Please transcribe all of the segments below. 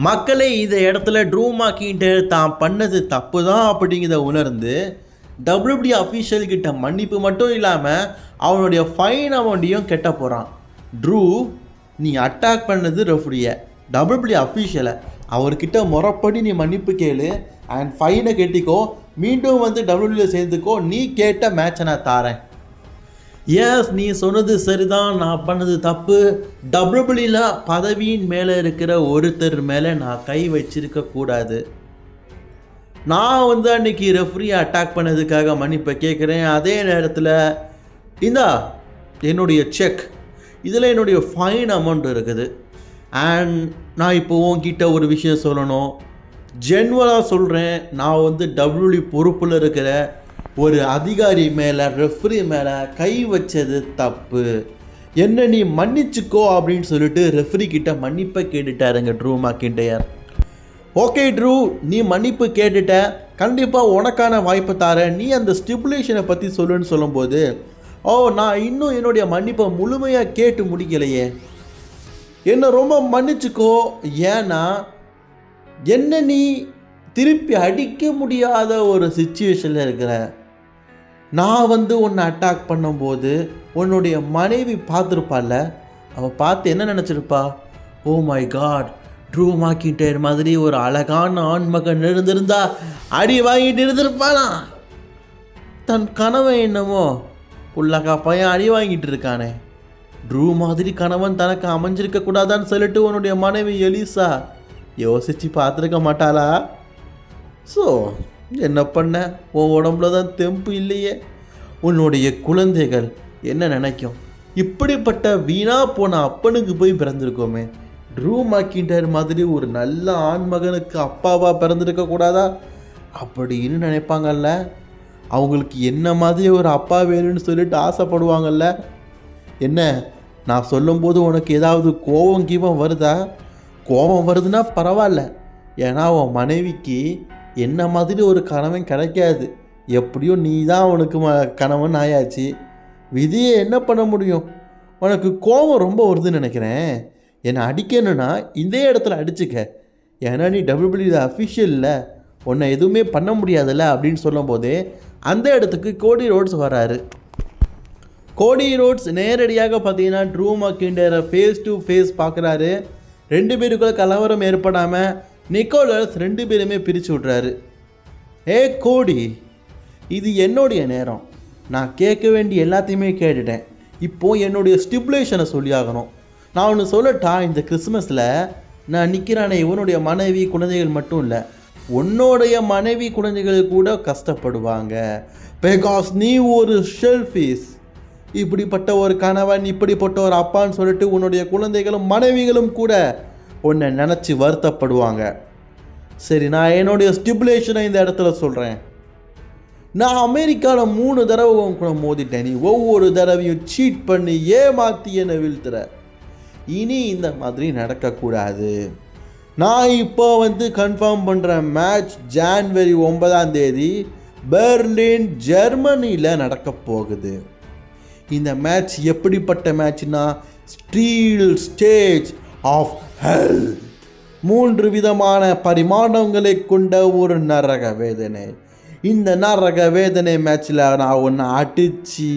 மக்களே இந்த இடத்துல ட்ரூ மாக்கின்டர் தான் பண்ணது தப்பு தான் அப்படிங்கிறத உணர்ந்து டபிள்யூபிள்யூ அஃபீஷியல் கிட்ட மன்னிப்பு மட்டும் இல்லாமல் அவனுடைய ஃபைன் அமௌண்ட்டையும் கெட்ட போகிறான். ட்ரூ, நீ அட்டாக் பண்ணது ரெஃப்ரியை, டபிள்யூபிள்யூ அஃபீஷியலை, அவர்கிட்ட முறைப்படி நீ மன்னிப்பு கேளு அண்ட் ஃபைனை கெட்டிக்கோ, மீண்டும் வந்து டபிள்யூபிள்யூ சேர்ந்துக்கோ, நீ கேட்ட மேட்சை நான் தாரேன். எஸ், நீ சொன்னது சரிதான், நான் பண்ணது தப்பு. டபிள்யூபிள்யூவில் பதவியின் மேலே இருக்கிற ஒருத்தர் மேலே நான் கை வச்சிருக்க கூடாது. நான் வந்து அன்னைக்கு ரெஃப்ரியை அட்டாக் பண்ணதுக்காக மன்னிப்பை கேட்குறேன். அதே நேரத்தில் இந்தா என்னுடைய செக், இதில் என்னுடைய ஃபைன் அமௌண்ட் இருக்குது. அண்ட் நான் இப்போ உன்கிட்ட ஒரு விஷயம் சொல்லணும், ஜென்வலாக சொல்கிறேன். நான் வந்து டபிள்யூபிள்யூ பொறுப்பில் இருக்கிற ஒரு அதிகாரி மேலே, ரெஃப்ரி மேலே கை வச்சது தப்பு, என்ன நீ மன்னிச்சுக்கோ அப்படின்னு சொல்லிட்டு ரெஃப்ரி கிட்ட மன்னிப்பை கேட்டுட்டாருங்க ட்ரூ மாக்கின்டயர். ஓகே ட்ரூ, நீ மன்னிப்பு கேட்டுட்ட, கண்டிப்பாக உனக்கான வாய்ப்பை தாரேன், நீ அந்த ஸ்டிபுலேஷனை பற்றி சொல்லுன்னு சொல்லும்போது, ஓ நான் இன்னும் என்னுடைய மன்னிப்பை முழுமையாக கேட்டு முடிக்கலையே, என்னை ரொம்ப மன்னிச்சுக்கோ, ஏன்னா என்ன நீ திருப்பி அடிக்க முடியாத ஒரு சிச்சுவேஷனில் இருக்கிற. நான் வந்து உன்னை அட்டாக் பண்ணும்போது உன்னுடைய மனைவி பார்த்துருப்பாள்ல, அவள் பார்த்து என்ன நினச்சிருப்பா, ஓ மை காட், ட்ரூ மாக்கின்டயர் மாதிரி ஒரு அழகான ஆண்மகன் இருந்திருந்தா அடி வாங்கிட்டு இருந்திருப்பானா. தன் கணவன் என்னமோ புள்ளக்கா பையன் அடி வாங்கிட்டு இருக்கானே, ட்ரூ மாதிரி கணவன் தனக்கு அமைஞ்சிருக்க கூடாதான்னு சொல்லிட்டு உன்னுடைய மனைவி எலிசா யோசித்து பார்த்துருக்க மாட்டாளா? ஸோ என்ன பண்ண, உன் உடம்புல தான் தெம்பு இல்லையே, உன்னுடைய குழந்தைகள் என்ன நினைக்கும்? இப்படிப்பட்ட வீணா போன அப்பனுக்கு போய் பிறந்திருக்கோமே, ட்ரூ மாக்கின்டயர் மாதிரி ஒரு நல்ல ஆண்மகனுக்கு அப்பாவாக பிறந்திருக்க கூடாதா அப்படின்னு நினைப்பாங்கல்ல. அவங்களுக்கு என்ன மாதிரி ஒரு அப்பா வேணும்னு சொல்லிட்டு ஆசைப்படுவாங்கல்ல. என்ன நான் சொல்லும்போது உனக்கு ஏதாவது கோபம் வருதா? கோபம் வருதுன்னா பரவாயில்ல, ஏன்னா உன் மனைவிக்கு என்ன மாதிரி ஒரு கணவன் கிடைக்காது, எப்படியோ நீ தான் அவனுக்கு கணவன் ஆயாச்சு, விதியை என்ன பண்ண முடியும்? உனக்கு கோபம் ரொம்ப வருதுன்னு நினைக்கிறேன், என்னை அடிக்கணும்னா இந்த இடத்துல அடிச்சுக்க, ஏன்னா நீ டபிள்யூபிள்யூ அஃபிஷியலில் உன்னை எதுவுமே பண்ண முடியாதுல்ல அப்படின்னு சொல்லும்போதே அந்த இடத்துக்கு கோடி ரோட்ஸ் வராரு. கோடி ரோட்ஸ் நேரடியாக பார்த்தீங்கன்னா ட்ரூ மாக்கின்டயரை ஃபேஸ் டு ஃபேஸ் பார்க்குறாரு. ரெண்டு பேருக்குள்ள கலவரம் ஏற்படாமல் நிக்கோலஸ் ரெண்டு பேருமே பிரித்து விட்றாரு. ஏ கோடி, இது என்னுடைய நேரம், நான் கேட்க வேண்டிய எல்லாத்தையுமே கேட்டுட்டேன், இப்போது என்னுடைய ஸ்டிபுலேஷனை சொல்லி ஆகணும். நான் ஒன்று சொல்லட்டா, இந்த கிறிஸ்மஸில் நான் நிற்கிறானே, இவனுடைய மனைவி குழந்தைகள் மட்டும் இல்லை, உன்னுடைய மனைவி குழந்தைகள் கூட கஷ்டப்படுவாங்க. பிகாஸ் நீ ஒரு ஷெல்ஃபிஷ், இப்படிப்பட்ட ஒரு கணவன், இப்படிப்பட்ட ஒரு அப்பான்னு சொல்லிட்டு உன்னுடைய குழந்தைகளும் மனைவிகளும் கூட உன்னை நினச்சி வருத்தப்படுவாங்க. சரி, நான் என்னுடைய ஸ்டிபுலேஷனை இந்த இடத்துல சொல்கிறேன். நான் அமெரிக்காவில் 3 தடவை உன் கூட மோதிட்டேன், நீ ஒவ்வொரு தடவையும் சீட் பண்ணி ஏமாற்றி என்னை வீழ்த்துற. இனி இந்த மாதிரி நடக்கக்கூடாது. நான் இப்போ வந்து கன்ஃபார்ம் பண்ணுற மேட்ச் ஜான்வரி 9 பெர்லின் ஜெர்மனியில் நடக்க போகுது. இந்த மேட்ச் எப்படிப்பட்ட மேட்ச்னா, ஸ்டீல் ஸ்டேஜ் ஆஃப் ஹெல், 3 விதமான பரிமாணங்களை கொண்ட ஒரு நரக வேதனை. இந்த நரக வேதனை மேட்ச்சில் நான் ஒன்று அடித்து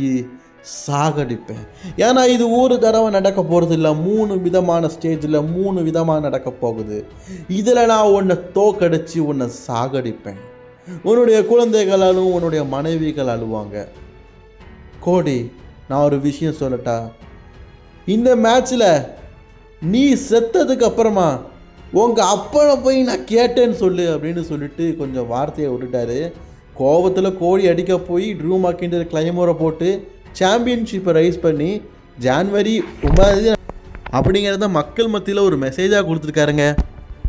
சாகடிப்பேன். ஏன்னா இது ஒரு தடவை நடக்க போகிறது இல்லை, 3 விதமான ஸ்டேஜில் 3 விதமாக நடக்க போகுது. இதில் நான் உன்னை தோக்கடிச்சு உன்னை சாகடிப்பேன். உன்னுடைய குழந்தைகளாலும் உன்னுடைய மனைவிகள் அழுவாங்க. கோடி, நான் ஒரு விஷயம் சொல்லட்டா, இந்த மேட்ச்சில் நீ செத்ததுக்கு அப்புறமா உங்கள் அப்பனை போய் நான் கேட்டேன்னு சொல்லு அப்படின்னு சொல்லிட்டு கொஞ்சம் வார்த்தையை விட்டுட்டாரு. கோபத்தில் கோடி அடிக்க போய் ட்ரூ மாக்கின்டயர் கிளைமோரை போட்டு சாம்பியன்ஷிப்பை ரைஸ் பண்ணி ஜான்வரி 9 அப்படிங்கிறத மக்கள் மத்தியில் ஒரு மெசேஜாக கொடுத்துருக்காருங்க.